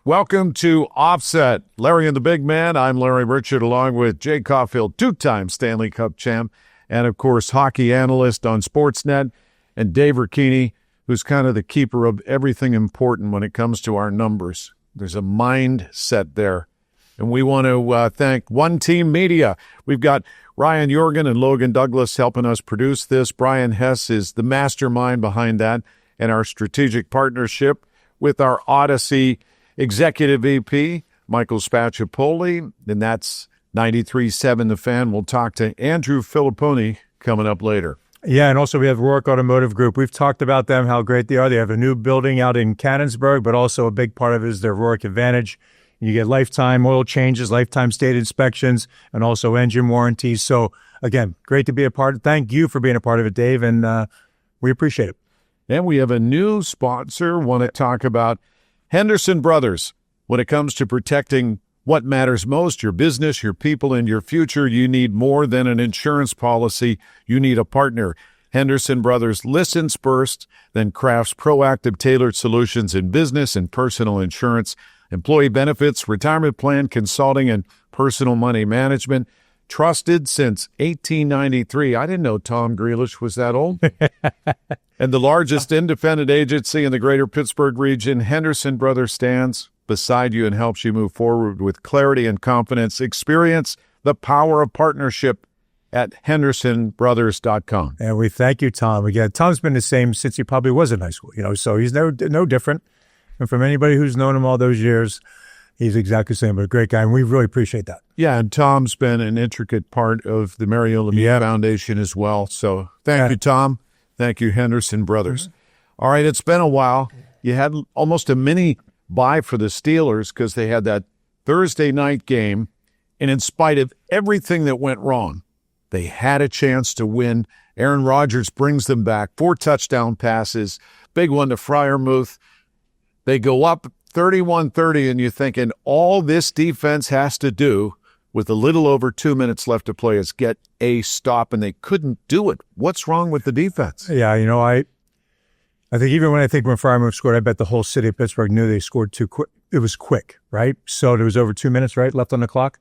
Welcome to Offset. Larry and the Big Man. I'm Larry Richard, along with Jay Caulfield, two-time Stanley Cup champ, and, of course, hockey analyst on Sportsnet, and Dave Ricchini, who's kind of the keeper of everything important when it comes to our numbers. There's a mindset there. And we want to thank One Team Media. We've got Ryan Jorgen and Logan Douglas helping us produce this. Brian Hess is the mastermind behind that, and our strategic partnership with our Odyssey Executive VP, Michael Spacciapoli, and that's 93.7 The Fan. We'll talk to Andrew Fillipponi coming up later. Yeah, and also we have Rourke Automotive Group. We've talked about them, how great they are. They have a new building out in Cannonsburg, but also a big part of it is their Rourke Advantage. You get lifetime oil changes, lifetime state inspections, and also engine warranties. So, again, great to be a part. Thank you for being a part of it, Dave, and we appreciate it. And we have a new sponsor. Want to talk about Henderson Brothers. When it comes to protecting what matters most, your business, your people, and your future, you need more than an insurance policy. You need a partner. Henderson Brothers listens first, then crafts proactive, tailored solutions in business and personal insurance, employee benefits, retirement plan, consulting, and personal money management. Trusted since 1893. I didn't know Tom Grealish was that old. And the largest independent agency in the greater Pittsburgh region, Henderson Brothers stands beside you and helps you move forward with clarity and confidence. Experience the power of partnership at hendersonbrothers.com. And we thank you, Tom. Again, Tom's been the same since he probably was in high school, so he's no different. And from anybody who's known him all those years, he's exactly the same, but a great guy, and we really appreciate that. Yeah, and Tom's been an intricate part of the Mario Lemieux Foundation as well. So thank you, Tom. Thank you, Henderson Brothers. Mm-hmm. All right, it's been a while. You had almost a mini bye for the Steelers because they had that Thursday night game, and in spite of everything that went wrong, they had a chance to win. Aaron Rodgers brings them back, 4 touchdown passes, big one to Freiermuth. They go up 31-30, and you're thinking all this defense has to do with a little over 2 minutes left to play is get a stop, and they couldn't do it. What's wrong with the defense? Yeah, I think even when Freiermuth scored, I bet the whole city of Pittsburgh knew they scored too quick. It was quick, right? So there was over 2 minutes, right, left on the clock.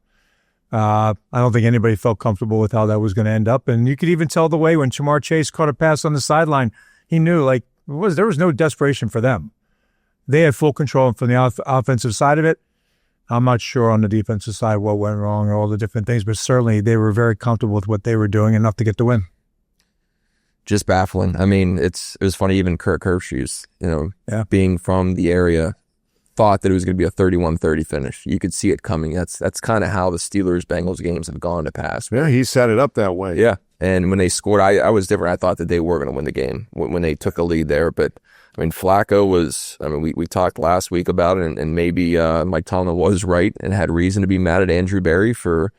I don't think anybody felt comfortable with how that was going to end up, and you could even tell the way when Jamar Chase caught a pass on the sideline, he knew there was no desperation for them. They had full control from the offensive side of it. I'm not sure on the defensive side what went wrong or all the different things, but certainly they were very comfortable with what they were doing, enough to get the win. Just baffling. I mean, it was funny, even Kurt Kershews, being from the area, thought that it was going to be a 31-30 finish. You could see it coming. That's kind of how the Steelers-Bengals games have gone to pass. Yeah, he set it up that way. Yeah, and when they scored, I was different. I thought that they were going to win the game when they took a lead there, but I mean, Flacco was, we talked last week about it, and maybe Mike Tomlin was right and had reason to be mad at Andrew Berry for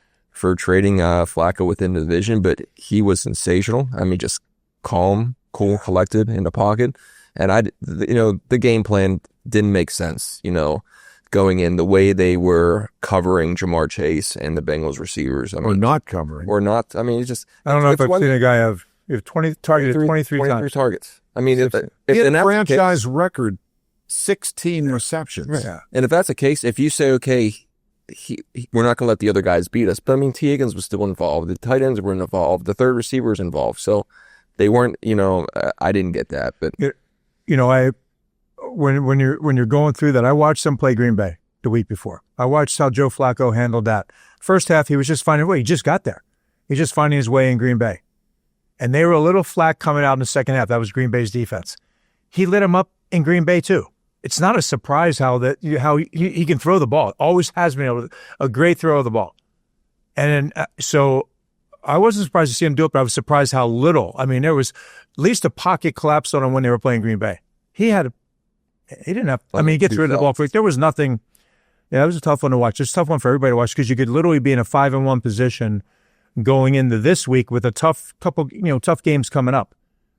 trading Flacco within the division, but he was sensational. I mean, just calm, cool, collected in the pocket. And the game plan didn't make sense, going in the way they were covering Jamar Chase and the Bengals receivers. Or not covering. Or not. I mean, it's just. I don't know if I've seen a guy have 23 times. Targets. I mean, if franchise record 16 receptions. Yeah. And if that's the case, if you say, okay, we're not going to let the other guys beat us, but I mean, T. Higgins was still involved. The tight ends were involved. The third receiver was involved. So they weren't, I didn't get that. But when you're going through that, I watched them play Green Bay the week before. I watched how Joe Flacco handled that. First half, he was just finding a way. He just got there. He's just finding his way in Green Bay. And they were a little flat coming out in the second half. That was Green Bay's defense. He lit them up in Green Bay too. It's not a surprise how he can throw the ball. Always has been able to, a great throw of the ball. And so I wasn't surprised to see him do it, but I was surprised how little. I mean, there was at least a pocket collapsed on him when they were playing Green Bay. He didn't have. I mean, he gets rid of the ball quick. There was nothing. Yeah, it was a tough one to watch. It's a tough one for everybody to watch because you could literally be in a 5-1 position going into this week with a tough games coming up.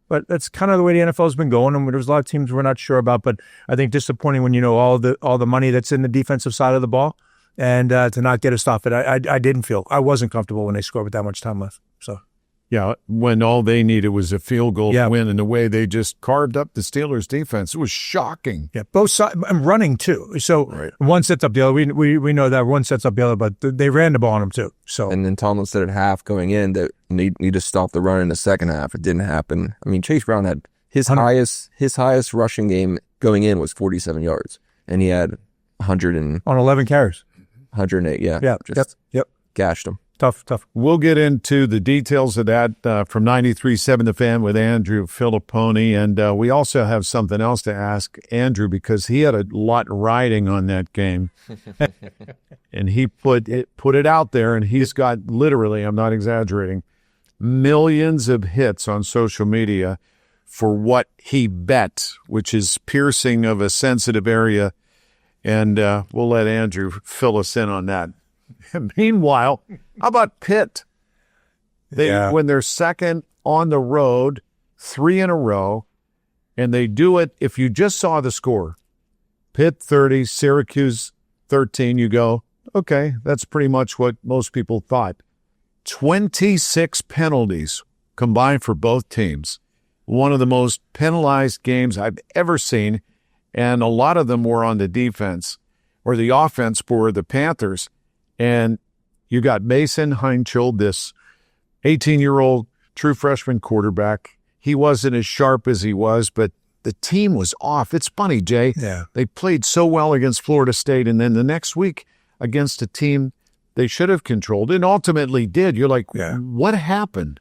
But that's kind of the way the NFL's been going, and there's a lot of teams we're not sure about. But I think disappointing when you know all the money that's in the defensive side of the ball, and to not get a stop. I wasn't comfortable when they scored with that much time left. So Yeah, when all they needed was a field goal Yeah. to win, and the way they just carved up the Steelers' defense, it was shocking. Yeah, both sides, and running too. So Right. one sets up the other. We know that one sets up the other, but they ran the ball on them too. So And then Tomlin said at half going in that need to stop the run in the second half. It didn't happen. I mean, Chase Brown had his highest rushing game going in was 47 yards, and he had 100 and on 11 carries. 108. Yeah, Yeah, just yep. gashed him. Tough. We'll get into the details of that from 93.7 The Fan with Andrew Fillipponi. And we also have something else to ask Andrew because he had a lot riding on that game. And he put it out there, and he's got literally, I'm not exaggerating, millions of hits on social media for what he bet, which is piercing of a sensitive area. And we'll let Andrew fill us in on that. Meanwhile, how about Pitt? When they're second on the road, 3 in a row, and they do it, if you just saw the score, Pitt 30, Syracuse 13, you go, okay, that's pretty much what most people thought. 26 penalties combined for both teams. One of the most penalized games I've ever seen, and a lot of them were on the defense or the offense for the Panthers. And you got Mason Heinchel, this 18-year-old true freshman quarterback. He wasn't as sharp as he was, but the team was off. It's funny, Jay. Yeah. They played so well against Florida State, and then the next week against a team they should have controlled and ultimately did. You're like, what happened?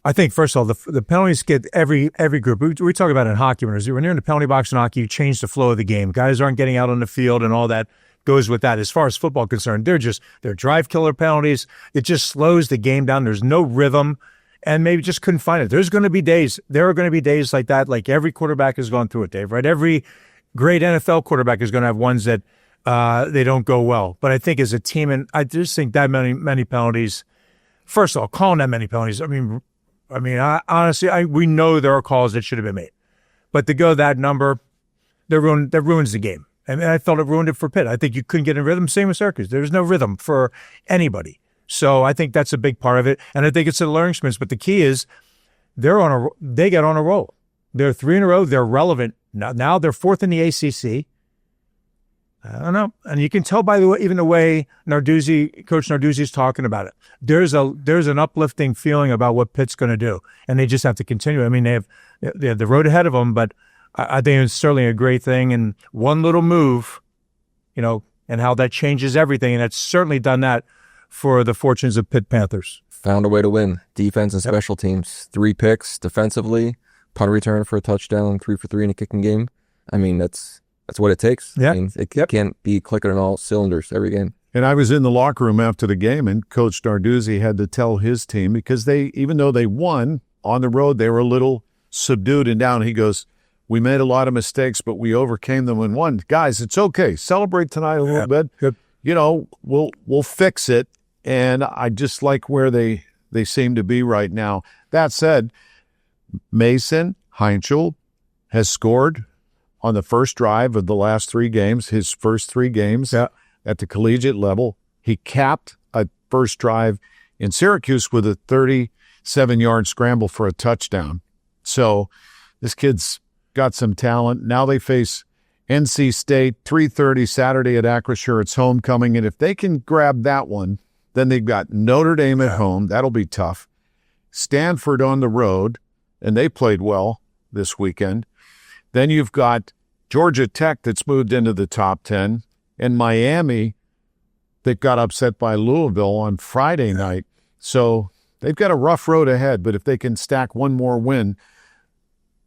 I think, first of all, the penalties get every group. We talk about it in hockey. When you're in the penalty box in hockey, you change the flow of the game. Guys aren't getting out on the field and all that goes with that. As far as football concerned, they're drive killer penalties. It just slows the game down. There's no rhythm, and maybe just couldn't find it. There are going to be days like that. Like every quarterback has gone through it, Dave, right? Every great NFL quarterback is going to have ones that they don't go well. But I think as a team, and I just think that many penalties, first of all, calling that many penalties, honestly, we know there are calls that should have been made. But to go that number, that ruins the game. And I felt it ruined it for Pitt. I think you couldn't get in rhythm. Same with Syracuse. There's no rhythm for anybody. So I think that's a big part of it. And I think it's a learning experience. But the key is they get on a roll. They're 3 in a row. They're relevant. Now they're 4th in the ACC. I don't know. And you can tell by the way, even the way Coach Narduzzi is talking about it. There's an uplifting feeling about what Pitt's going to do. And they just have to continue. I mean, they have the road ahead of them, but I think it's certainly a great thing. And one little move, and how that changes everything. And it's certainly done that for the fortunes of Pitt Panthers. Found a way to win. Defense and special teams. 3 picks defensively, punt return for a touchdown, 3 for 3 in a kicking game. I mean, that's what it takes. Yeah. I mean, it can't be clicking on all cylinders every game. And I was in the locker room after the game, and Coach Narduzzi had to tell his team because even though they won on the road, they were a little subdued and down. He goes, we made a lot of mistakes, but we overcame them and won. Guys, it's okay. Celebrate tonight a little bit. Good. We'll fix it. And I just like where they seem to be right now. That said, Mason Heinchel has scored on the first drive of the last 3 games, his first 3 games at the collegiate level. He capped a first drive in Syracuse with a 37-yard scramble for a touchdown. So this kid's got some talent. Now they face NC State, 3:30 Saturday at Acrisure. It's homecoming. And if they can grab that one, then they've got Notre Dame at home. That'll be tough. Stanford on the road, and they played well this weekend. Then you've got Georgia Tech that's moved into the top 10, and Miami that got upset by Louisville on Friday night. So they've got a rough road ahead, but if they can stack one more win,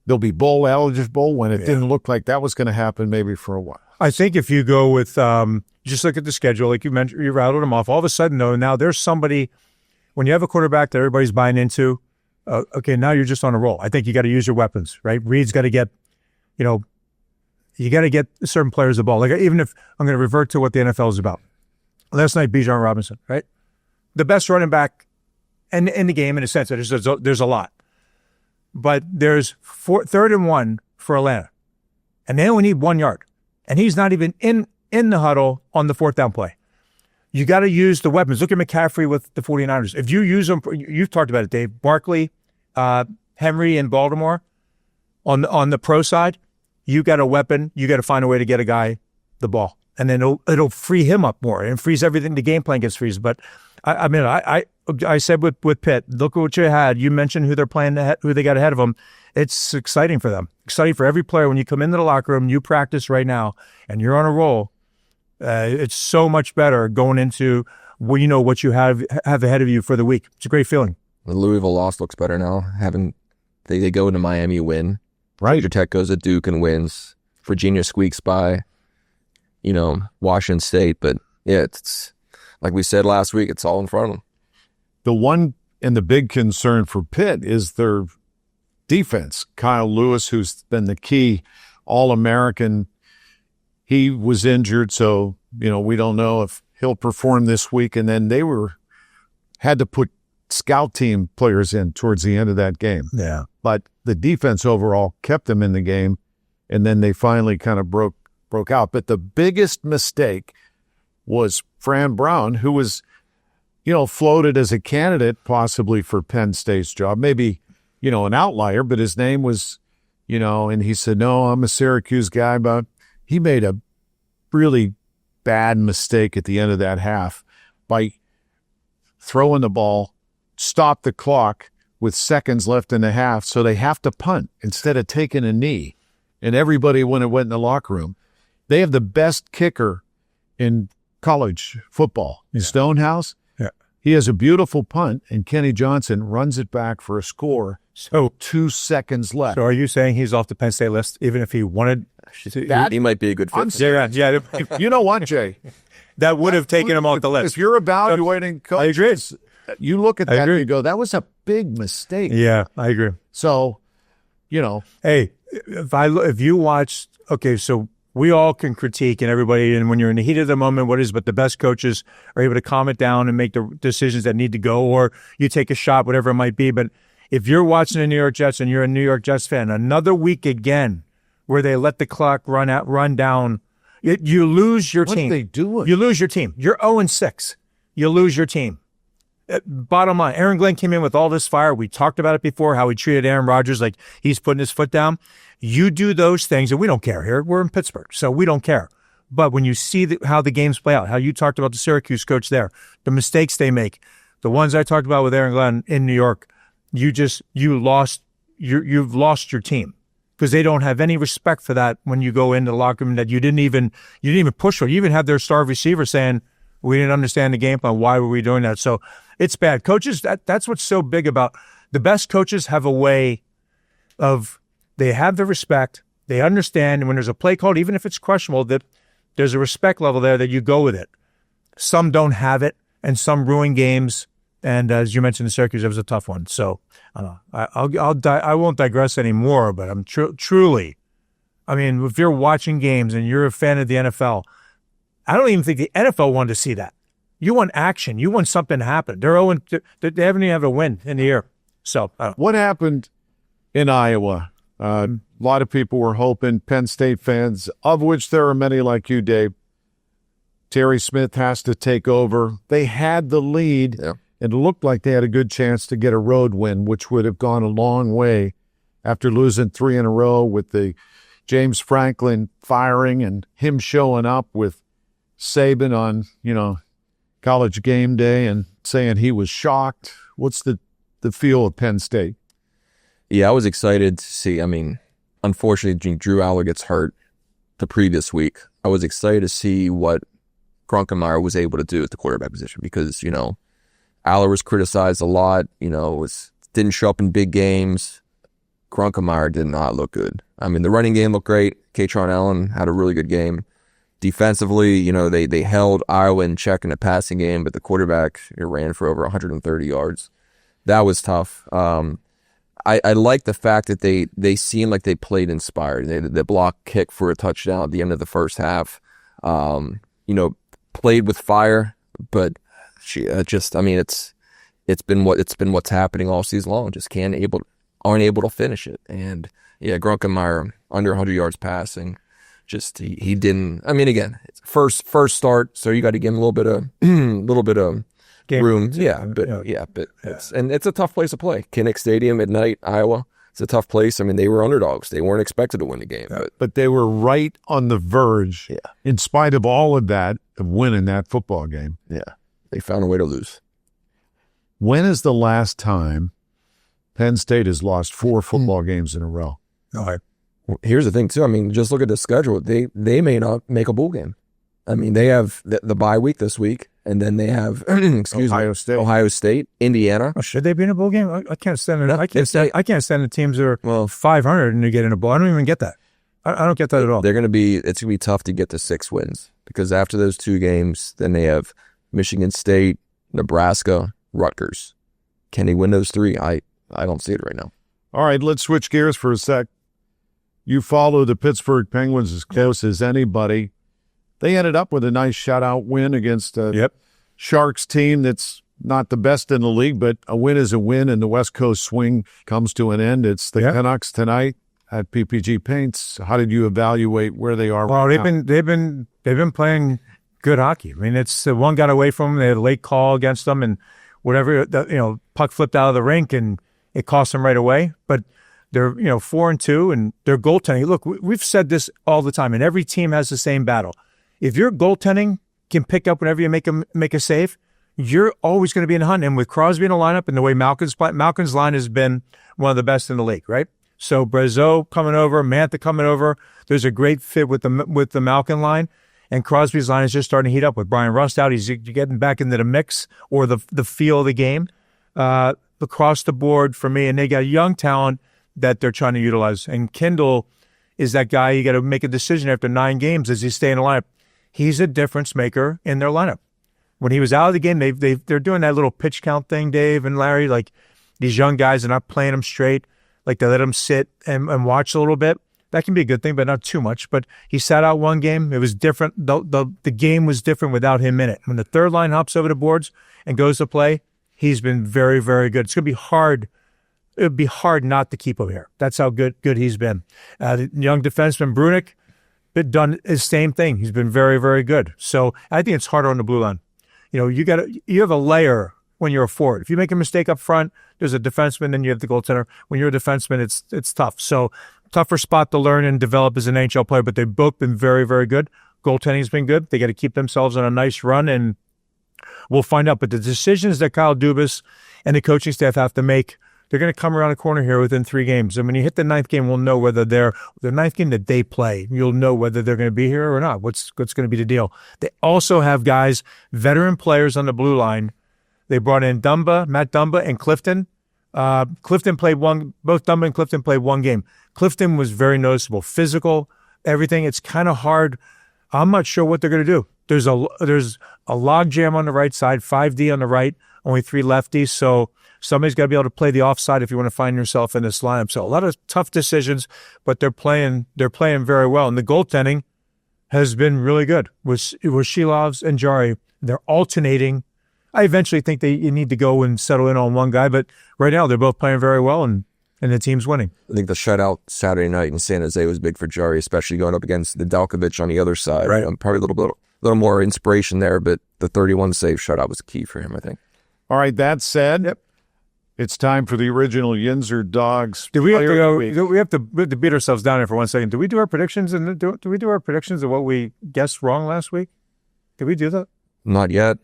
they'll be bowl eligible when it didn't look like that was going to happen maybe for a while. I think if you go with just look at the schedule, like you mentioned, you rattled them off. All of a sudden, though, now there's somebody, when you have a quarterback that everybody's buying into, okay, now you're just on a roll. I think you got to use your weapons, right? Reed's got to get, you got to get certain players the ball. Like, even if I'm going to revert to what the NFL is about. Last night, Bijan Robinson, right? The best running back in the game, in a sense. There's a lot. But there's 3rd and 1 for Atlanta. And they only need 1 yard. And he's not even in the huddle on the 4th down play. You got to use the weapons. Look at McCaffrey with the 49ers. If you use them, you've talked about it, Dave. Barkley, Henry in Baltimore, on the pro side, you got a weapon. You got to find a way to get a guy the ball, and then it'll free him up more and frees everything. The game plan gets frees. But I said with Pitt, look at what you had. You mentioned who they're playing, who they got ahead of them. It's exciting for them. Exciting for every player when you come into the locker room. You practice right now, and you're on a roll. It's so much better going into what you have ahead of you for the week. It's a great feeling. The Louisville loss looks better now. They go into Miami, win. Right. Georgia Tech goes to Duke and wins. Virginia squeaks by, Washington State. But yeah, it's like we said last week. It's all in front of them. The one and the big concern for Pitt is their defense. Kyle Lewis, who's been the key All-American, he was injured, so we don't know if he'll perform this week. And then they had to put scout team players in towards the end of that game. Yeah, but the defense overall kept them in the game, and then they finally kind of broke out. But the biggest mistake was Fran Brown, who was floated as a candidate possibly for Penn State's job, maybe an outlier, but his name was and he said, no, I'm a Syracuse guy. But he made a really bad mistake at the end of that half by throwing the ball, stop the clock with seconds left in the half, so they have to punt instead of taking a knee. And everybody, when it went in the locker room, they have the best kicker in college football, Stonehouse. Yeah. He has a beautiful punt, and Kenny Johnson runs it back for a score. So 2 seconds left. So are you saying he's off the Penn State list, even if he wanted to? He might be a good fit. Yeah. You know what, Jay? That would have taken him off the list. If you're evaluating coaches, you look at that and you go, that was a big mistake. Yeah, I agree. So, Hey, if you watch, okay, so we all can critique and everybody, and when you're in the heat of the moment, but the best coaches are able to calm it down and make the decisions that need to go, or you take a shot, whatever it might be. But if you're watching the New York Jets and you're a New York Jets fan, another week again where they let the clock run down, you lose your team. What are they doing? You lose your team. You're 0-6. You lose your team. Bottom line, Aaron Glenn came in with all this fire. We talked about it before, how he treated Aaron Rodgers like he's putting his foot down. You do those things, and we don't care here. We're in Pittsburgh, so we don't care. But when you see how the games play out, how you talked about the Syracuse coach there, the mistakes they make, the ones I talked about with Aaron Glenn in New York, you've lost your team because they don't have any respect for that when you go into the locker room that you didn't even push for. You even have their star receiver saying, we didn't understand the game plan. Why were we doing that? So it's bad. Coaches, that's what's so big about the best coaches have a way of, they have the respect. They understand. And when there's a play called, even if it's questionable, that there's a respect level there that you go with it. Some don't have it, and some ruin games. And as you mentioned in Syracuse, it was a tough one. So I won't digress anymore, but I'm truly, if you're watching games and you're a fan of the NFL, I don't even think the NFL wanted to see that. You want action. You want something to happen. They haven't even had a win in the year. So what happened in Iowa? A lot of people were hoping, Penn State fans, of which there are many like you, Dave. Terry Smith has to take over. They had the lead. Yeah. It looked like they had a good chance to get a road win, which would have gone a long way after losing 3 in a row with the James Franklin firing and him showing up with Saban on, College game day and saying he was shocked. What's the feel of Penn State? Yeah, I was excited to see. Unfortunately, Drew Aller gets hurt the previous week. I was excited to see what Grunkemeyer was able to do at the quarterback position because, Aller was criticized a lot, didn't show up in big games. Grunkemeyer did not look good. The running game looked great. Katron Allen had a really good game. Defensively, they held Iowa in check in the passing game, but the quarterback ran for over 130 yards. That was tough. I like the fact that they seemed like they played inspired. The block kick for a touchdown at the end of the first half, played with fire, but it's been what's happening all season long. Just aren't able to finish it. And yeah, Grunkemeyer under 100 yards passing. just he didn't. I mean, again, it's first start, so you got to give him a little bit of Game. room. But it's a tough place to play. Kinnick Stadium at night, Iowa. It's a tough place. I mean, they were underdogs. They weren't expected to win the game. But they were right on the verge, in spite of all of that, of winning that football game. Yeah. They found a way to lose. When is the last time Penn State has lost 4 football games in a row? Here's the thing, too. I mean, just look at the schedule. They may not make a bowl game. I mean, they have the bye week this week, and then they have Ohio State, Indiana. Oh, should they be in a bowl game? I can't stand it. I can't stand the teams that are 500 and they get in a bowl. I don't even get that. I don't get that at all. It's going to be tough to get to 6 wins, because after those 2 games, then they have Michigan State, Nebraska, Rutgers. Can they win those 3? I don't see it right now. All right, let's switch gears for a sec. You follow the Pittsburgh Penguins as close as anybody. They ended up with a nice shutout win against a Sharks team that's not the best in the league, but a win is a win, and the West Coast swing comes to an end. It's the Canucks tonight at PPG Paints. How did you evaluate where they are? Well, right now? they've been playing good hockey. I mean, it's one got away from them. They had a late call against them, and whatever, puck flipped out of the rink, and it cost them right away. But they're 4-2, and their goaltending. Look, we've said this all the time, and every team has the same battle. If your goaltending can pick up whenever you make a save, you're always going to be in the hunt. And with Crosby in the lineup and the way Malkin's line has been one of the best in the league, right? So Brazeau coming over, Mantha coming over. There's a great fit with the Malkin line, and Crosby's line is just starting to heat up with Brian Rust out. He's getting back into the mix or the feel of the game across the board for me. And they got young talent that they're trying to utilize. And Kindle is that guy you got to make a decision after 9 games. Does he stay in the lineup? He's a difference maker in their lineup. When he was out of the game, they're doing that little pitch count thing, Dave and Larry. Like, these young guys are not playing them straight. Like, they let them sit and watch a little bit. That can be a good thing, but not too much. But he sat out 1 game. It was different. The game was different without him in it. When the third line hops over the boards and goes to play, he's been very, very good. It's going to be hard. It would be hard not to keep him here. That's how good he's been. The young defenseman, Brunick, done his same thing. He's been very, very good. So I think it's harder on the blue line. You have a layer when you're a forward. If you make a mistake up front, there's a defenseman, then you have the goaltender. When you're a defenseman, it's tough. So tougher spot to learn and develop as an NHL player, but they've both been very, very good. Goaltending's been good. They got to keep themselves on a nice run, and we'll find out. But the decisions that Kyle Dubas and the coaching staff have to make, they're going to come around the corner here within 3 games. And when you hit the 9th game, we'll know whether the 9th game that they play, you'll know whether they're going to be here or not. What's going to be the deal? They also have guys, veteran players on the blue line. They brought in Matt Dumba, and Clifton. Clifton played both Dumba and Clifton played 1 game. Clifton was very noticeable, physical, everything. It's kind of hard. I'm not sure what they're going to do. There's a log jam on the right side, 5D on the right, only 3 lefties. So somebody's got to be able to play the offside if you want to find yourself in this lineup. So a lot of tough decisions, but they're playing very well. And the goaltending has been really good with Shilovs and Jari. They're alternating. I eventually think you need to go and settle in on one guy, but right now they're both playing very well, and the team's winning. I think the shutout Saturday night in San Jose was big for Jari, especially going up against the Dalkovich on the other side. Right. Probably a little more inspiration there, but the 31 save shutout was key for him, I think. All right, that said, it's time for the original Yinzer Dogs. Do we have to go? We have to beat ourselves down here for 1 second. Do we do our predictions? And do we do our predictions of what we guessed wrong last week? Did we do that? Not yet.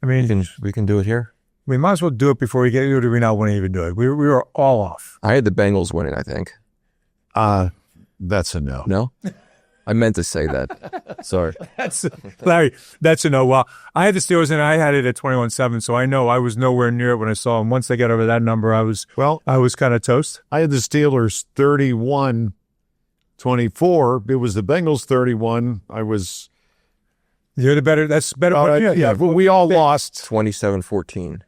I mean, we can do it here. We might as well do it before we get. Or do we not want to even do it? We were all off. I had the Bengals winning, I think. That's a no. No? I meant to say that. Sorry. Larry, that's a no. Well, I had the Steelers and I had it at 21-7, so I know I was nowhere near it when I saw them. Once they got over that number, I was kind of toast. I had the Steelers 31-24. It was the Bengals 31. You're the better. That's better. Yeah. We all lost 27-14.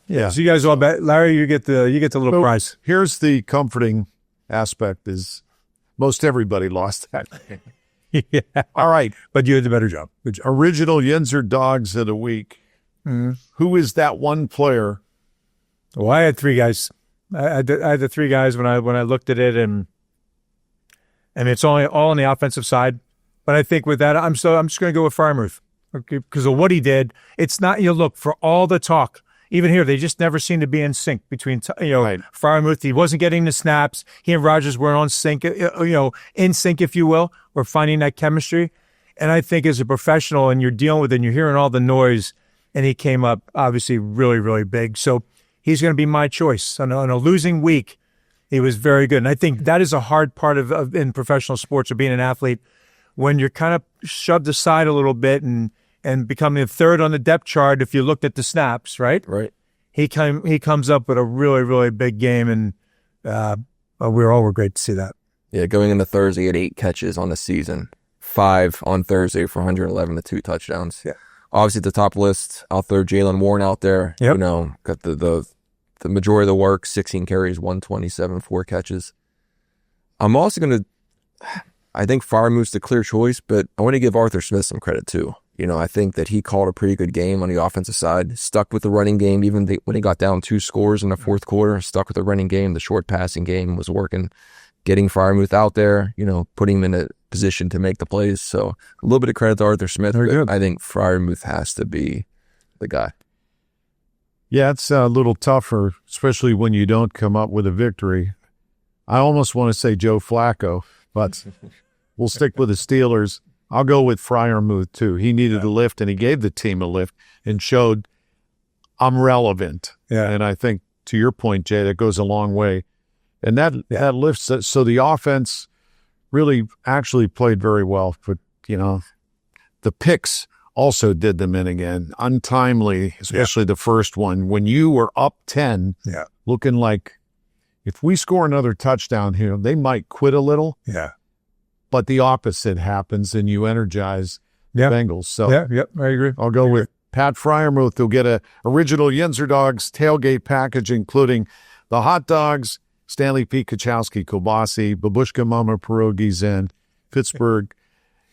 Yeah. So you guys all bet. Larry, you get the little prize. Here's the comforting aspect: is most everybody lost that. Yeah. All right, but you did a better job. Good job. Original Yinzer Dogs of the week. Mm-hmm. Who is that one player? Well, I had 3 guys. I had the 3 guys when I looked at it, and I mean, it's all on the offensive side. But I think with that, I'm just going to go with Freiermuth, okay, because of what he did. It's not, look, for all the talk, even here, they just never seem to be in sync between, Right. Freiermuth. He wasn't getting the snaps. He and Rodgers were on sync, in sync, if you will. We're finding that chemistry. And I think as a professional, and you're dealing with it, and you're hearing all the noise, and he came up obviously really, really big. So he's going to be my choice. On a losing week, he was very good. And I think that is a hard part of in professional sports or being an athlete, when you're kind of shoved aside a little bit and becoming third on the depth chart if you looked at the snaps, right? Right. He comes up with a really, really big game, and we were great to see that. Yeah, going into Thursday, he had 8 catches on the season, 5 on Thursday for 111 to 2 touchdowns. Yeah. Obviously, at the top list, out there, Jaylen Warren out there, Yep. Got the majority of the work, 16 carries, 127, 4 catches. I'm also going to, I think Freiermuth's the clear choice, but I want to give Arthur Smith some credit too. I think that he called a pretty good game on the offensive side, stuck with the running game, even when he got down 2 scores in the fourth quarter, stuck with the running game. The short passing game was working, getting Freiermuth out there, putting him in a position to make the plays. So a little bit of credit to Arthur Smith. Very good. I think Freiermuth has to be the guy. Yeah, it's a little tougher, especially when you don't come up with a victory. I almost want to say Joe Flacco, but we'll stick with the Steelers. I'll go with Freiermuth, too. He needed a lift, and he gave the team a lift and showed I'm relevant. Yeah. And I think, to your point, Jay, that goes a long way. And that lifts it. So the offense really actually played very well. But, the picks also did them in again. Untimely, especially the first one. When you were up 10, looking like if we score another touchdown here, they might quit a little. Yeah. But the opposite happens, and you energize the Bengals. So I agree. I'll go with Pat Freiermuth. He'll get a original Yinzer Dogs tailgate package, including the hot dogs, Stanley P. Kachowski Kobasi, Babushka Mama Pierogies, and Pittsburgh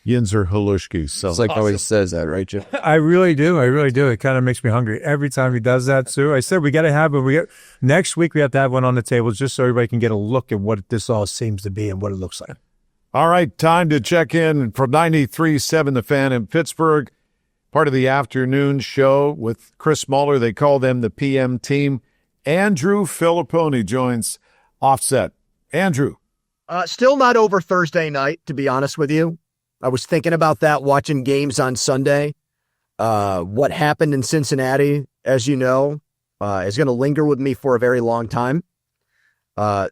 Yinzer Halushki. So It's like how he says that, right, Jim? I really do. It kind of makes me hungry every time he does that, Sue. I said we got to have it. Next week we have to have one on the table just so everybody can get a look at what this all seems to be and what it looks like. All right, time to check in from 93.7 The Fan in Pittsburgh, part of the afternoon show with Chris Muller. They call them the PM team. Andrew Fillipponi joins Offset. Andrew. Still not over Thursday night, to be honest with you. I was thinking about that watching games on Sunday. What happened in Cincinnati, as you know, is going to linger with me for a very long time.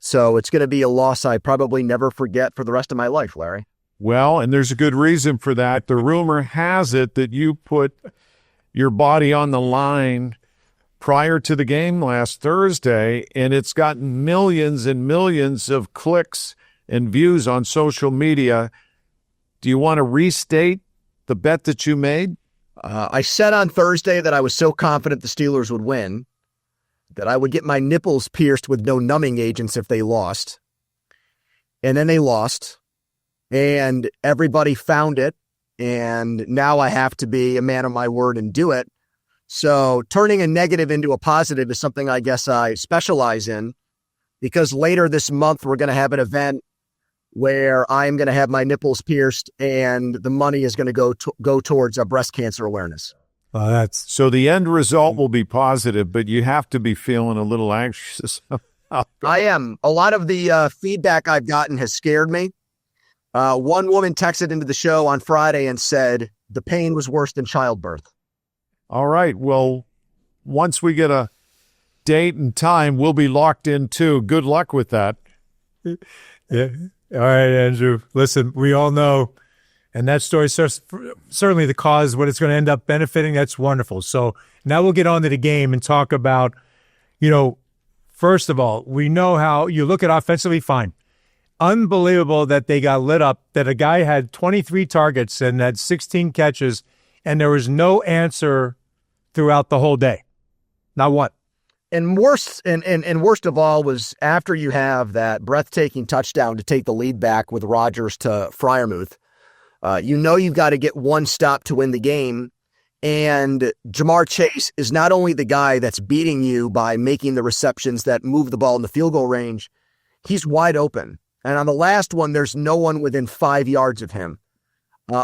So it's going to be a loss I probably never forget for the rest of my life, Larry. Well, and there's a good reason for that. The rumor has it that you put your body on the line prior to the game last Thursday, and it's gotten millions and millions of clicks and views on social media. Do you want to restate the bet that you made? I said on Thursday that I was so confident the Steelers would win that I would get my nipples pierced with no numbing agents if they lost. And then they lost, and everybody found it, and now I have to be a man of my word and do it. So turning a negative into a positive is something I guess I specialize in, because later this month we're going to have an event where I'm going to have my nipples pierced, and the money is going to go towards breast cancer awareness. So the end result will be positive, but you have to be feeling a little anxious. I am. A lot of the feedback I've gotten has scared me. One woman texted into the show on Friday and said the pain was worse than childbirth. All right. Well, once we get a date and time, we'll be locked in too. Good luck with that. Yeah. All right, Andrew. Listen, we all know, and that story certainly the cause, what it's going to end up benefiting, that's wonderful. So now we'll get on to the game and talk about, first of all, we know how you look at offensively, fine. Unbelievable that they got lit up, that a guy had 23 targets and had 16 catches, and there was no answer throughout the whole day. Not one. And worst of all was after you have that breathtaking touchdown to take the lead back with Rodgers to Freiermuth, you've got to get one stop to win the game. And Jamar Chase is not only the guy that's beating you by making the receptions that move the ball in the field goal range, he's wide open. And on the last one, there's no one within 5 yards of him.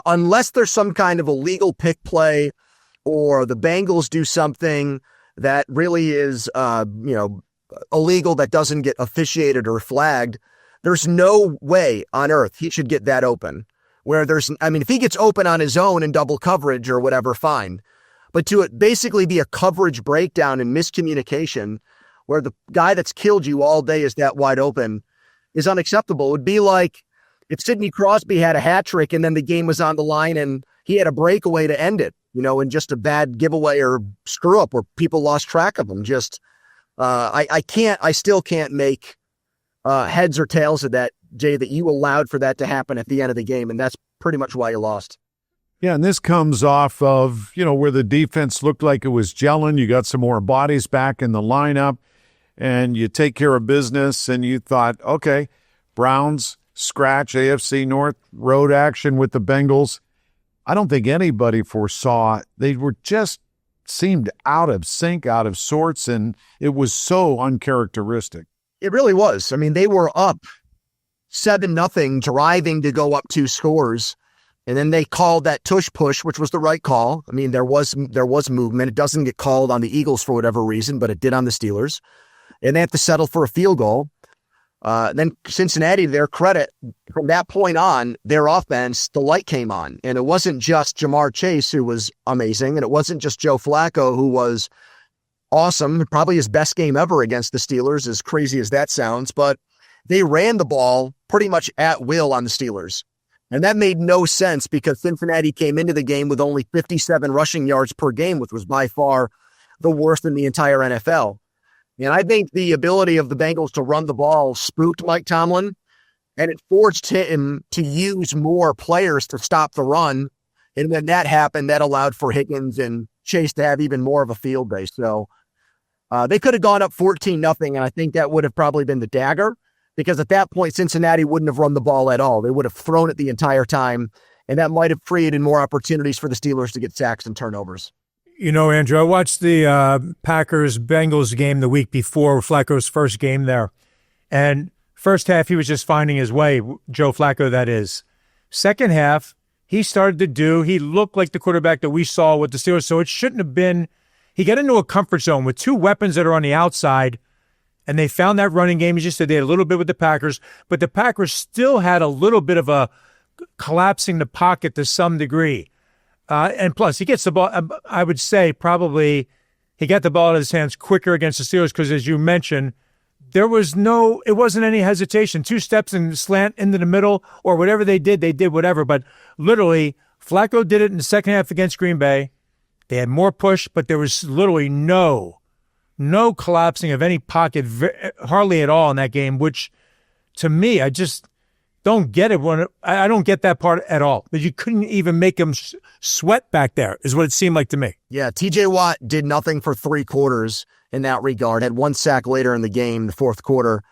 Unless there's some kind of illegal pick play or the Bengals do something that really is, illegal that doesn't get officiated or flagged, there's no way on earth he should get that open. If he gets open on his own in double coverage or whatever, fine. But to it basically be a coverage breakdown and miscommunication where the guy that's killed you all day is that wide open is unacceptable. It would be like if Sidney Crosby had a hat trick and then the game was on the line and he had a breakaway to end it, in just a bad giveaway or screw up where people lost track of him. I still can't make heads or tails of that, Jay, that you allowed for that to happen at the end of the game. And that's pretty much why you lost. Yeah, and this comes off of, where the defense looked like it was gelling. You got some more bodies back in the lineup, and you take care of business, and you thought, okay, Browns, scratch, AFC North, road action with the Bengals. I don't think anybody foresaw. They were just seemed out of sync, out of sorts, and it was so uncharacteristic. It really was. They were up 7-0, driving to go up 2 scores. And then they called that tush push, which was the right call. There was movement. It doesn't get called on the Eagles for whatever reason, but it did on the Steelers. And they have to settle for a field goal. Then Cincinnati, to their credit, from that point on, their offense, the light came on. And it wasn't just Jamar Chase, who was amazing, and it wasn't just Joe Flacco, who was awesome, probably his best game ever against the Steelers, as crazy as that sounds. But they ran the ball pretty much at will on the Steelers. And that made no sense because Cincinnati came into the game with only 57 rushing yards per game, which was by far the worst in the entire NFL. And I think the ability of the Bengals to run the ball spooked Mike Tomlin, and it forced him to use more players to stop the run. And when that happened, that allowed for Higgins and Chase to have even more of a field day. So they could have gone up 14-0, and I think that would have probably been the dagger. Because at that point, Cincinnati wouldn't have run the ball at all. They would have thrown it the entire time, and that might have created more opportunities for the Steelers to get sacks and turnovers. Andrew, I watched the Packers-Bengals game the week before, Flacco's first game there. And first half, he was just finding his way, Joe Flacco, that is. Second half, he looked like the quarterback that we saw with the Steelers, so it shouldn't have been. He got into a comfort zone with 2 weapons that are on the outside, and they found that running game. You just said they had a little bit with the Packers, but the Packers still had a little bit of a collapsing the pocket to some degree. And plus, he gets the ball, I would say probably he got the ball out of his hands quicker against the Steelers because, as you mentioned, it wasn't any hesitation. 2 steps and slant into the middle or whatever they did whatever. But literally, Flacco did it in the second half against Green Bay. They had more push, but there was literally no collapsing of any pocket, hardly at all in that game, which to me, I just don't get it. I don't get that part at all. But you couldn't even make him sweat back there is what it seemed like to me. Yeah, TJ Watt did nothing for 3 quarters in that regard, had 1 sack later in the game, the 4th quarter.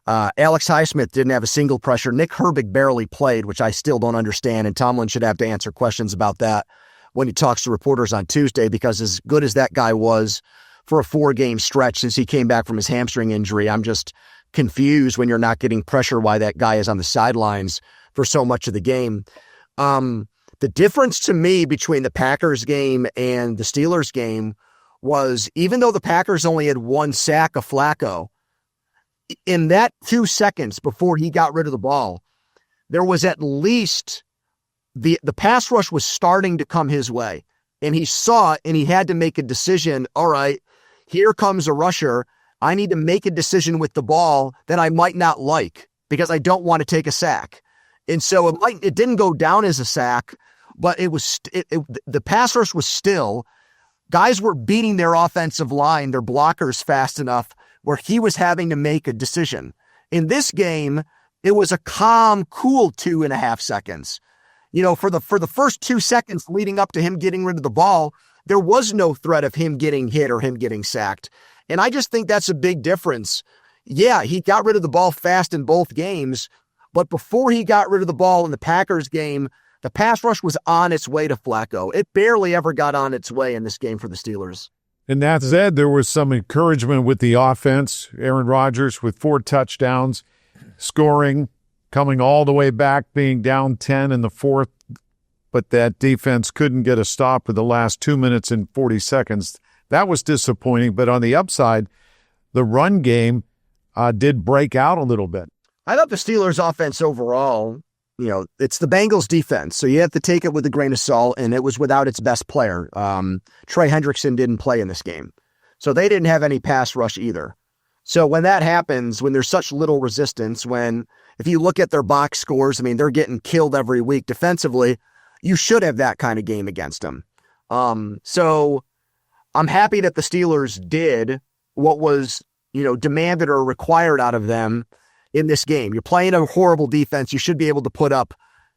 Alex Highsmith didn't have a single pressure. Nick Herbig barely played, which I still don't understand, and Tomlin should have to answer questions about that when he talks to reporters on Tuesday, because as good as that guy was for a 4-game stretch since he came back from his hamstring injury, I'm just confused when you're not getting pressure why that guy is on the sidelines for so much of the game. The difference to me between the Packers game and the Steelers game was, even though the Packers only had 1 sack of Flacco, in that 2 seconds before he got rid of the ball, there was at least the pass rush was starting to come his way. And he saw it, and he had to make a decision. All right, here comes a rusher. I need to make a decision with the ball that I might not like because I don't want to take a sack. And so it didn't go down as a sack, but the pass rush was still. Guys were beating their offensive line, their blockers, fast enough where he was having to make a decision. In this game, it was a calm, cool 2.5 seconds. For the first 2 seconds leading up to him getting rid of the ball, there was no threat of him getting hit or him getting sacked. And I just think that's a big difference. Yeah, he got rid of the ball fast in both games, but before he got rid of the ball in the Packers game, the pass rush was on its way to Flacco. It barely ever got on its way in this game for the Steelers. And that said, there was some encouragement with the offense. Aaron Rodgers with 4 touchdowns, scoring coming all the way back, being down 10 in the fourth, but that defense couldn't get a stop for the last 2 minutes and 40 seconds. That was disappointing. But on the upside, the run game did break out a little bit. I thought the Steelers' offense overall, it's the Bengals' defense, so you have to take it with a grain of salt, and it was without its best player. Trey Hendrickson didn't play in this game, so they didn't have any pass rush either. So when that happens, when there's such little resistance, if you look at their box scores, I mean, they're getting killed every week defensively, you should have that kind of game against them. So I'm happy that the Steelers did what was, demanded or required out of them in this game. You're playing a horrible defense. You should be able to put up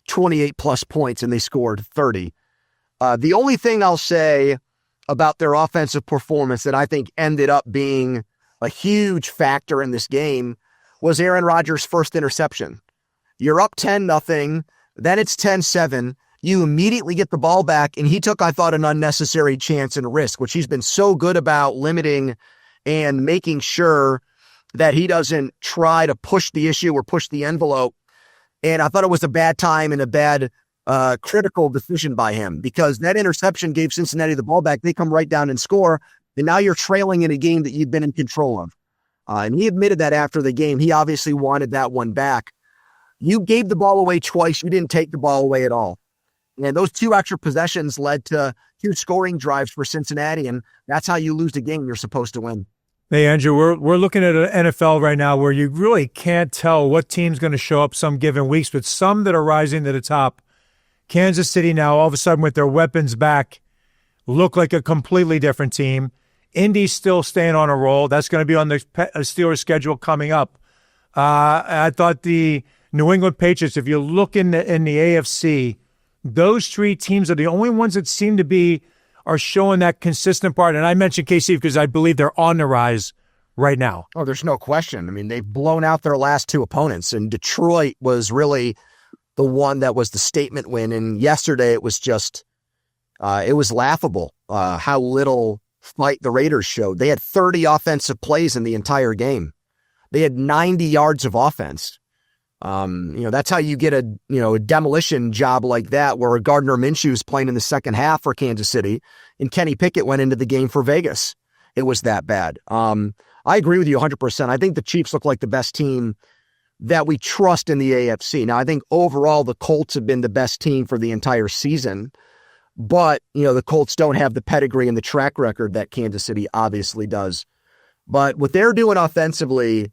28 plus points, and they scored 30. The only thing I'll say about their offensive performance that I think ended up being a huge factor in this game was Aaron Rodgers' first interception. You're up 10-0, then it's 10-7. You immediately get the ball back, and he took, I thought, an unnecessary chance and risk, which he's been so good about limiting and making sure that he doesn't try to push the issue or push the envelope. And I thought it was a bad time and a bad critical decision by him, because that interception gave Cincinnati the ball back. They come right down and score, and now you're trailing in a game that you've been in control of. And he admitted that after the game. He obviously wanted that one back. You gave the ball away twice. You didn't take the ball away at all. And those 2 extra possessions led to 2 scoring drives for Cincinnati, and that's how you lose the game you're supposed to win. Hey, Andrew, we're looking at an NFL right now where you really can't tell what team's going to show up some given weeks, but some that are rising to the top. Kansas City now, all of a sudden, with their weapons back, look like a completely different team. Indy's still staying on a roll. That's going to be on the Steelers schedule coming up. I thought the New England Patriots, if you look in the AFC, those 3 teams are the only ones that are showing that consistent part. And I mentioned KC because I believe they're on the rise right now. Oh, there's no question. I mean, they've blown out their last 2 opponents, and Detroit was really the one that was the statement win. And yesterday it was just, it was laughable how little fight the Raiders showed. They had 30 offensive plays in the entire game. They had 90 yards of offense. That's how you get a demolition job like that, where Gardner Minshew is playing in the second half for Kansas City, and Kenny Pickett went into the game for Vegas. It was that bad. I agree with you 100%. I think the Chiefs look like the best team that we trust in the AFC. Now, I think overall the Colts have been the best team for the entire season, but, the Colts don't have the pedigree and the track record that Kansas City obviously does. But what they're doing offensively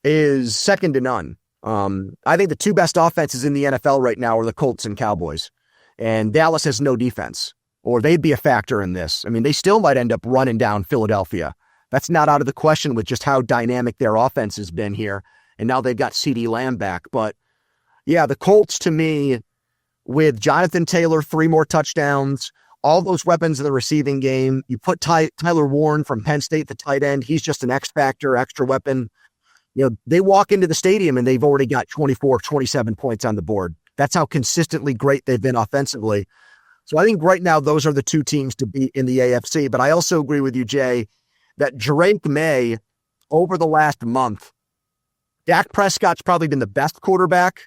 is second to none. I think the 2 best offenses in the NFL right now are the Colts and Cowboys. And Dallas has no defense, or they'd be a factor in this. I mean, they still might end up running down Philadelphia. That's not out of the question with just how dynamic their offense has been here. And now they've got CeeDee Lamb back. But yeah, the Colts, to me, with Jonathan Taylor, 3 more touchdowns, all those weapons in the receiving game, you put Tyler Warren from Penn State, the tight end, he's just an X factor, extra weapon. They walk into the stadium and they've already got 24, 27 points on the board. That's how consistently great they've been offensively. So I think right now those are the 2 teams to beat in the AFC. But I also agree with you, Jay, that Drake May, over the last month, Dak Prescott's probably been the best quarterback,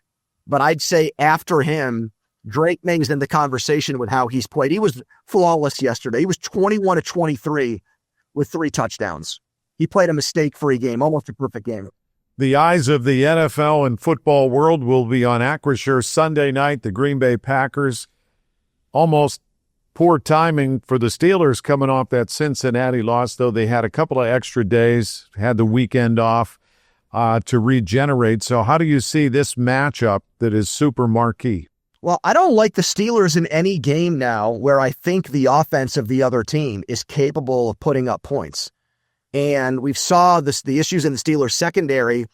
but I'd say after him, Drake May's in the conversation with how he's played. He was flawless yesterday. He was 21 of 23 with 3 touchdowns. He played a mistake-free game, almost a perfect game. The eyes of the NFL and football world will be on Acrisure Sunday night. The Green Bay Packers, almost poor timing for the Steelers coming off that Cincinnati loss, though they had a couple of extra days, had the weekend off to regenerate. So how do you see this matchup that is super marquee? Well, I don't like the Steelers in any game now where I think the offense of the other team is capable of putting up points. And we've saw the issues in the Steelers secondary.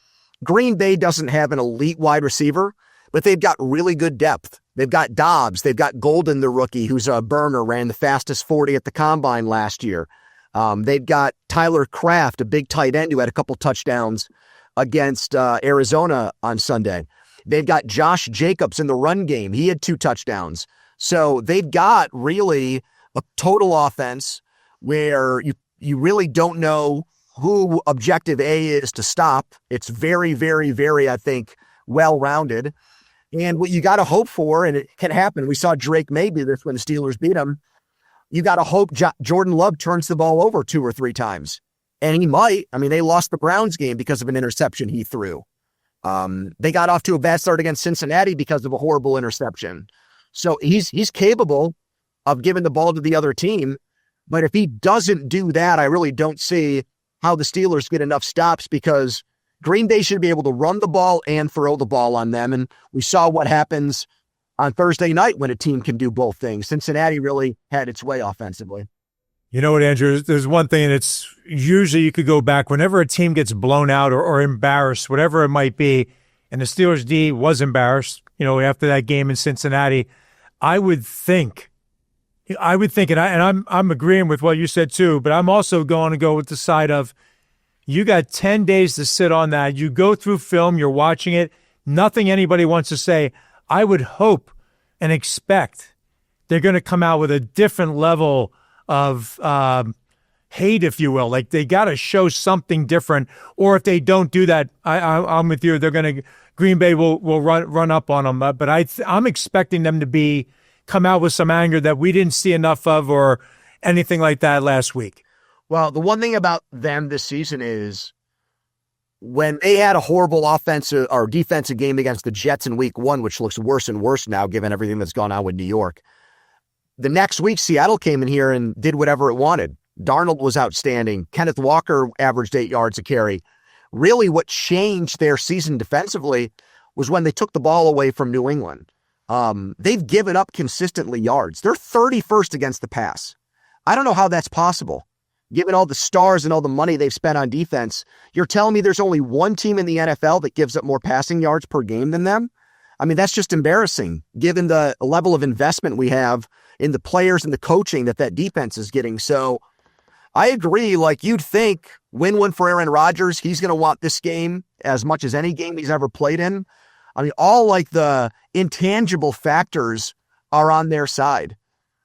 Green Bay doesn't have an elite wide receiver, but they've got really good depth. They've got Dobbs. They've got Golden, the rookie, who's a burner, ran the fastest 40 at the combine last year. They've got Tyler Kraft, a big tight end who had a couple touchdowns against Arizona on Sunday. They've got Josh Jacobs in the run game. He had 2 touchdowns. So they've got really a total offense where you really don't know who objective A is to stop. It's very, very, very, I think, well-rounded. And what you got to hope for, and it can happen, we saw Drake May do this when the Steelers beat him, you got to hope Jordan Love turns the ball over 2 or 3 times. And he might. I mean, they lost the Browns game because of an interception he threw. They got off to a bad start against Cincinnati because of a horrible interception. So he's capable of giving the ball to the other team. But if he doesn't do that, I really don't see how the Steelers get enough stops, because Green Bay should be able to run the ball and throw the ball on them. And we saw what happens on Thursday night when a team can do both things. Cincinnati really had its way offensively. You know what, Andrew? There's one thing, and it's usually you could go back whenever a team gets blown out or embarrassed, whatever it might be, and the Steelers D was embarrassed, after that game in Cincinnati. I would think, and I'm agreeing with what you said too, but I'm also going to go with the side of, you got 10 days to sit on that. You go through film, you're watching it, nothing anybody wants to say. I would hope and expect they're going to come out with a different level of hate, if you will. Like, they got to show something different, or if they don't do that, I'm with you. Green Bay will run up on them. But I'm expecting them to come out with some anger that we didn't see enough of, or anything like that last week. Well, the one thing about them this season is when they had a horrible offensive or defensive game against the Jets in week 1, which looks worse and worse now given everything that's gone on with New York, the next week Seattle came in here and did whatever it wanted. Darnold was outstanding. Kenneth Walker averaged 8 yards a carry. Really what changed their season defensively was when they took the ball away from New England. They've given up consistently yards. They're 31st against the pass. I don't know how that's possible. Given all the stars and all the money they've spent on defense, you're telling me there's only one team in the NFL that gives up more passing yards per game than them? I mean, that's just embarrassing, given the level of investment we have in the players and the coaching that defense is getting. So I agree. Like, you'd think win one for Aaron Rodgers, he's going to want this game as much as any game he's ever played in. I mean, all like the intangible factors are on their side.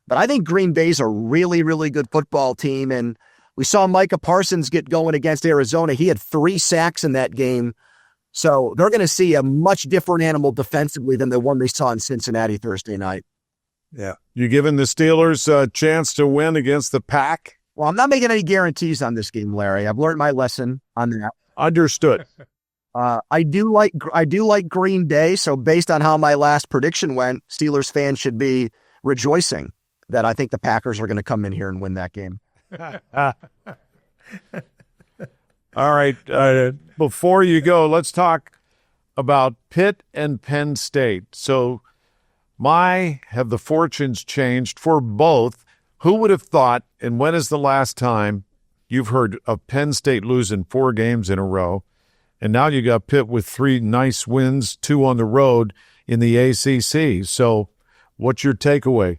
But I think Green Bay's a really, really good football team. And we saw Micah Parsons get going against Arizona. He had 3 sacks in that game. So they're going to see a much different animal defensively than the one they saw in Cincinnati Thursday night. Yeah. You giving the Steelers a chance to win against the Pack? Well, I'm not making any guarantees on this game, Larry. I've learned my lesson on that. Understood. I do like Green Bay. So based on how my last prediction went, Steelers fans should be rejoicing that I think the Packers are going to come in here and win that game. All right. Before you go, let's talk about Pitt and Penn State. So have the fortunes changed for both? Who would have thought, and when is the last time you've heard of Penn State losing 4 games in a row? And now you got Pitt with 3 nice wins, 2 on the road in the ACC. So what's your takeaway?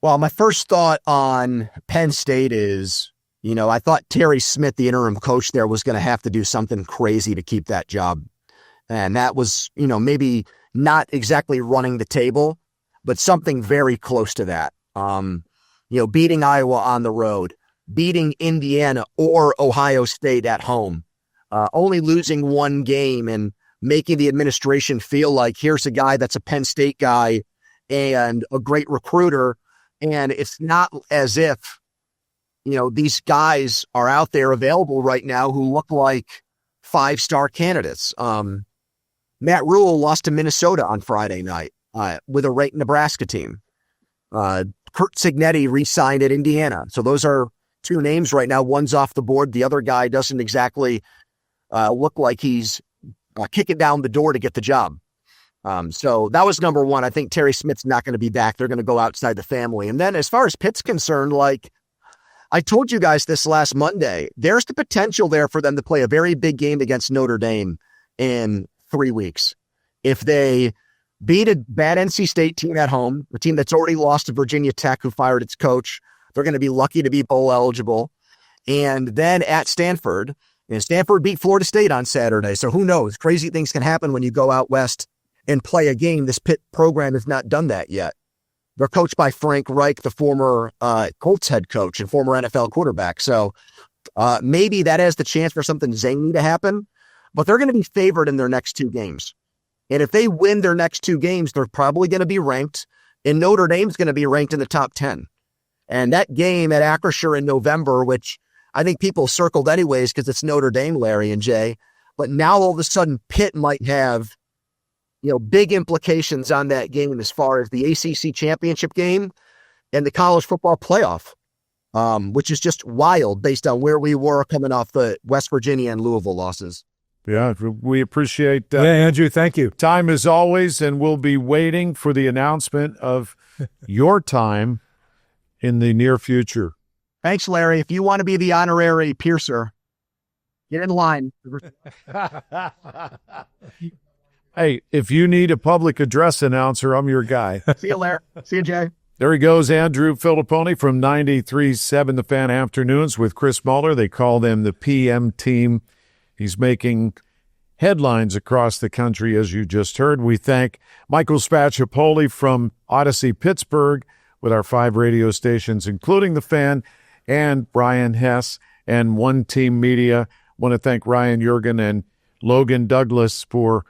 Well, my first thought on Penn State is, I thought Terry Smith, the interim coach there, was going to have to do something crazy to keep that job. And that was, maybe not exactly running the table, but something very close to that. Beating Iowa on the road, beating Indiana or Ohio State at home, only losing 1 game and making the administration feel like here's a guy that's a Penn State guy and a great recruiter. And it's not as if, these guys are out there available right now who look like 5-star candidates. Matt Rule lost to Minnesota on Friday night with a ranked Nebraska team. Kurt Cignetti re-signed at Indiana. So those are 2 names right now. One's off the board. The other guy doesn't exactly look like he's kicking down the door to get the job. So that was number 1. I think Terry Smith's not going to be back. They're going to go outside the family. And then as far as Pitt's concerned, like I told you guys this last Monday, there's the potential there for them to play a very big game against Notre Dame in 3 weeks. If they beat a bad NC State team at home, a team that's already lost to Virginia Tech, who fired its coach, they're going to be lucky to be bowl eligible. And then at Stanford, and Stanford beat Florida State on Saturday. So who knows? Crazy things can happen when you go out west and play a game. This Pitt program has not done that yet. They're coached by Frank Reich, the former Colts head coach and former NFL quarterback. So maybe that has the chance for something zany to happen, but they're going to be favored in their next 2 games. And if they win their next 2 games, they're probably going to be ranked, and Notre Dame's going to be ranked in the top 10. And that game at Acrisure in November, which I think people circled anyways because it's Notre Dame, Larry and Jay, but now all of a sudden Pitt might have, big implications on that game as far as the ACC championship game and the college football playoff, which is just wild based on where we were coming off the West Virginia and Louisville losses. Yeah, we appreciate that. Yeah, Andrew, thank you. Time as always, and we'll be waiting for the announcement of your time in the near future. Thanks, Larry. If you want to be the honorary piercer, get in line. Hey, if you need a public address announcer, I'm your guy. See you, Larry. See you, Jay. There he goes, Andrew Fillipponi from 93.7 The Fan Afternoons with Chris Muller. They call them the PM team. He's making headlines across the country, as you just heard. We thank Michael Spacciapoli from Odyssey Pittsburgh with our 5 radio stations, including The Fan, and Brian Hess and One Team Media. Want to thank Ryan Jurgen and Logan Douglas for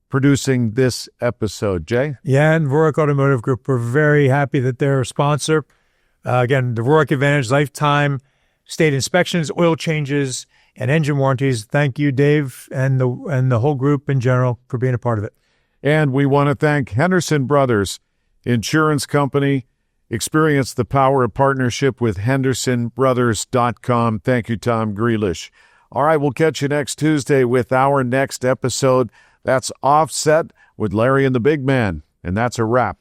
producing this episode. Jay? Yeah, and Rourke Automotive Group, we're very happy that they're a sponsor. Again, the Rourke Advantage, lifetime state inspections, oil changes, and engine warranties. Thank you, Dave, and the whole group in general for being a part of it. And we want to thank Henderson Brothers Insurance Company. Experience the power of partnership with HendersonBrothers.com. Thank you, Tom Grealish. All right, we'll catch you next Tuesday with our next episode. That's Offset with Larry and the Big Man, and that's a wrap.